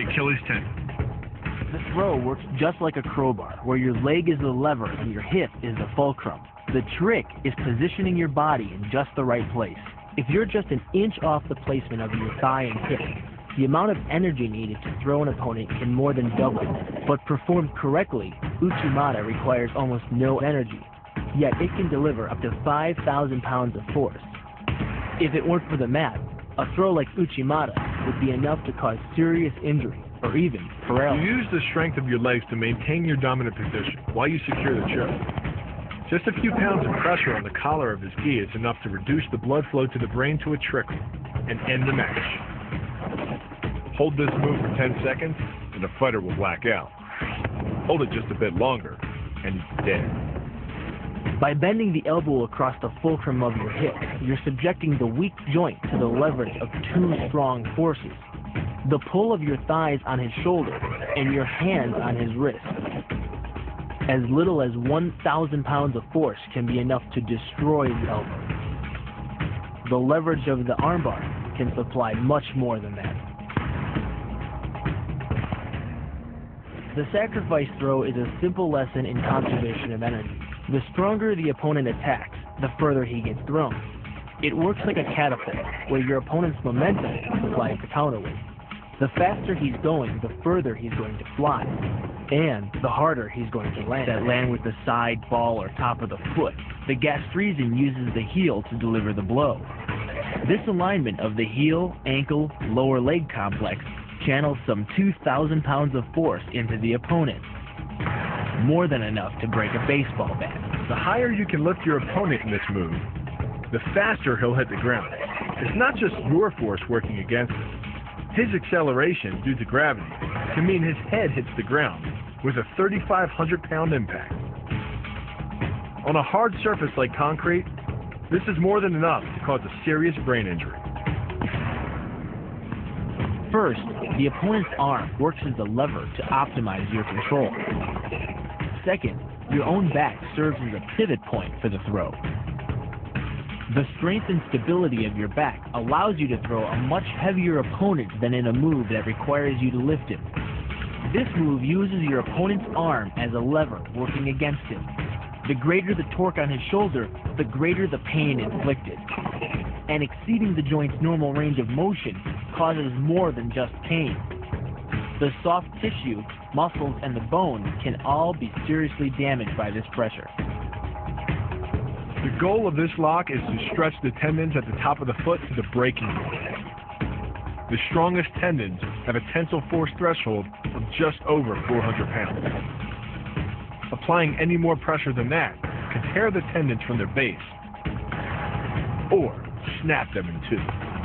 Achilles tendon. The throw works just like a crowbar, where your leg is the lever and your hip is the fulcrum. The trick is positioning your body in just the right place. If you're just an inch off the placement of your thigh and hip, the amount of energy needed to throw an opponent can more than double. But performed correctly, Uchimata requires almost no energy, yet it can deliver up to 5,000 pounds of force. If it weren't for the mat, a throw like Uchimata would be enough to cause serious injury or even paralysis. You use the strength of your legs to maintain your dominant position while you secure the choke. Just a few pounds of pressure on the collar of his gi is enough to reduce the blood flow to the brain to a trickle and end the match. Hold this move for 10 seconds and the fighter will black out. Hold it just a bit longer and he's dead. By bending the elbow across the fulcrum of your hip, you're subjecting the weak joint to the leverage of two strong forces. The pull of your thighs on his shoulder and your hands on his wrist. As little as 1,000 pounds of force can be enough to destroy the elbow. The leverage of the armbar can supply much more than that. The sacrifice throw is a simple lesson in conservation of energy. The stronger the opponent attacks, the further he gets thrown. It works like a catapult, where your opponent's momentum supplies the counterweight. The faster he's going, the further he's going to fly, and the harder he's going to land. That land with the side, ball, or top of the foot. The gastrizin uses the heel to deliver the blow. This alignment of the heel, ankle, lower leg complex channels some 2,000 pounds of force into the opponent. More than enough to break a baseball bat. The higher you can lift your opponent in this move, the faster he'll hit the ground. It's not just your force working against him. His acceleration due to gravity can mean his head hits the ground with a 3,500-pound impact. On a hard surface like concrete, this is more than enough to cause a serious brain injury. First, the opponent's arm works as a lever to optimize your control. Second, your own back serves as a pivot point for the throw. The strength and stability of your back allows you to throw a much heavier opponent than in a move that requires you to lift him. This move uses your opponent's arm as a lever working against him. The greater the torque on his shoulder, the greater the pain inflicted. And exceeding the joint's normal range of motion causes more than just pain. The soft tissue, muscles, and the bone can all be seriously damaged by this pressure. The goal of this lock is to stretch the tendons at the top of the foot to the breaking point. The strongest tendons have a tensile force threshold of just over 400 pounds. Applying any more pressure than that can tear the tendons from their base or snap them in two.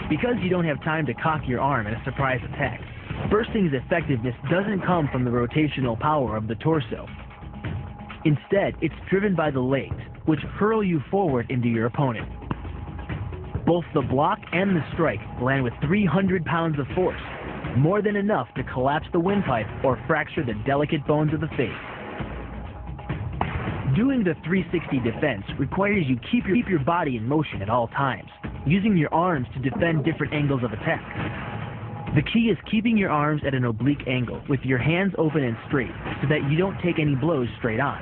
Because you don't have time to cock your arm in a surprise attack, bursting's effectiveness doesn't come from the rotational power of the torso. Instead, it's driven by the legs, which hurl you forward into your opponent. Both the block and the strike land with 300 pounds of force, more than enough to collapse the windpipe or fracture the delicate bones of the face. Doing the 360 defense requires you keep your body in motion at all times, using your arms to defend different angles of attack. The key is keeping your arms at an oblique angle, with your hands open and straight, so that you don't take any blows straight on.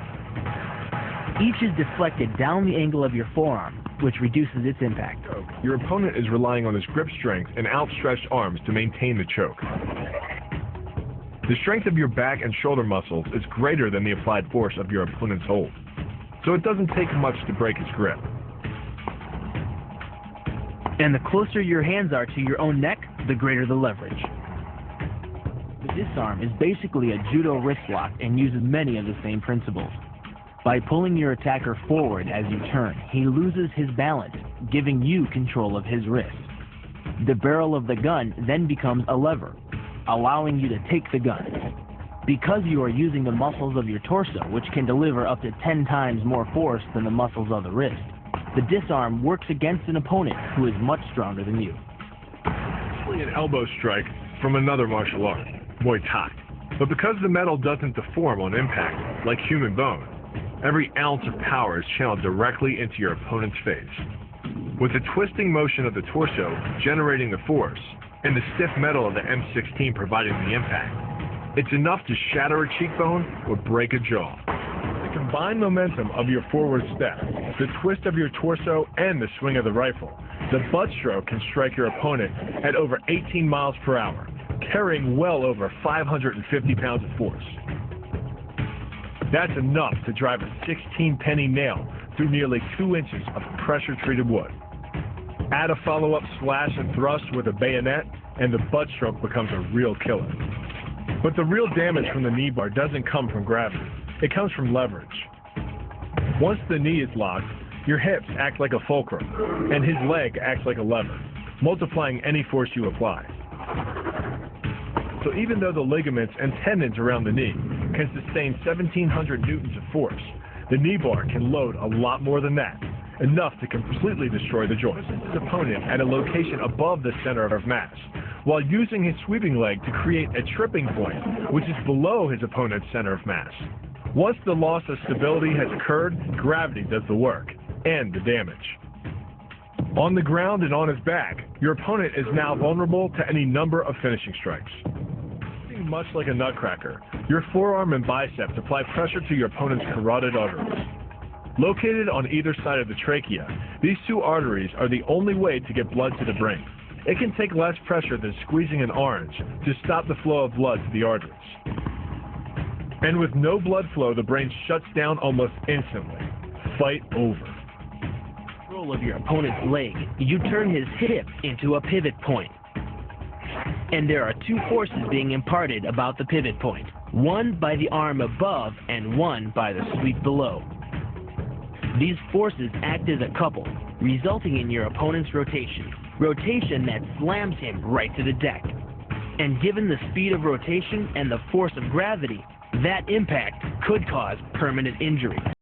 Each is deflected down the angle of your forearm, which reduces its impact. Your opponent is relying on his grip strength and outstretched arms to maintain the choke. The strength of your back and shoulder muscles is greater than the applied force of your opponent's hold, so it doesn't take much to break his grip. And the closer your hands are to your own neck, the greater the leverage. The disarm is basically a judo wrist lock and uses many of the same principles. By pulling your attacker forward as you turn, he loses his balance, giving you control of his wrist. The barrel of the gun then becomes a lever, allowing you to take the gun. Because you are using the muscles of your torso, which can deliver up to 10 times more force than the muscles of the wrist, the disarm works against an opponent who is much stronger than you. It's an elbow strike from another martial art, Muay Thai. But because the metal doesn't deform on impact, like human bone, every ounce of power is channeled directly into your opponent's face. With the twisting motion of the torso generating the force, and the stiff metal of the M16 providing the impact. It's enough to shatter a cheekbone or break a jaw. The combined momentum of your forward step, the twist of your torso, and the swing of the rifle, the butt stroke can strike your opponent at over 18 miles per hour, carrying well over 550 pounds of force. That's enough to drive a 16-penny nail through nearly 2 inches of pressure-treated wood. Add a follow-up slash and thrust with a bayonet, and the butt stroke becomes a real killer. But the real damage from the knee bar doesn't come from gravity. It comes from leverage. Once the knee is locked, your hips act like a fulcrum, and his leg acts like a lever, multiplying any force you apply. So even though the ligaments and tendons around the knee can sustain 1,700 newtons of force, the knee bar can load a lot more than that, enough to completely destroy the joint. His opponent at a location above the center of mass, while using his sweeping leg to create a tripping point, which is below his opponent's center of mass. Once the loss of stability has occurred, gravity does the work, and the damage. On the ground and on his back, your opponent is now vulnerable to any number of finishing strikes. Much like a nutcracker, your forearm and biceps apply pressure to your opponent's carotid arteries. Located on either side of the trachea, these two arteries are the only way to get blood to the brain. It can take less pressure than squeezing an orange to stop the flow of blood to the arteries. And with no blood flow, the brain shuts down almost instantly. Fight over. Control of your opponent's leg, you turn his hip into a pivot point. And there are two forces being imparted about the pivot point, one by the arm above and one by the sweep below. These forces act as a couple, resulting in your opponent's rotation that slams him right to the deck. And given the speed of rotation and the force of gravity, that impact could cause permanent injury.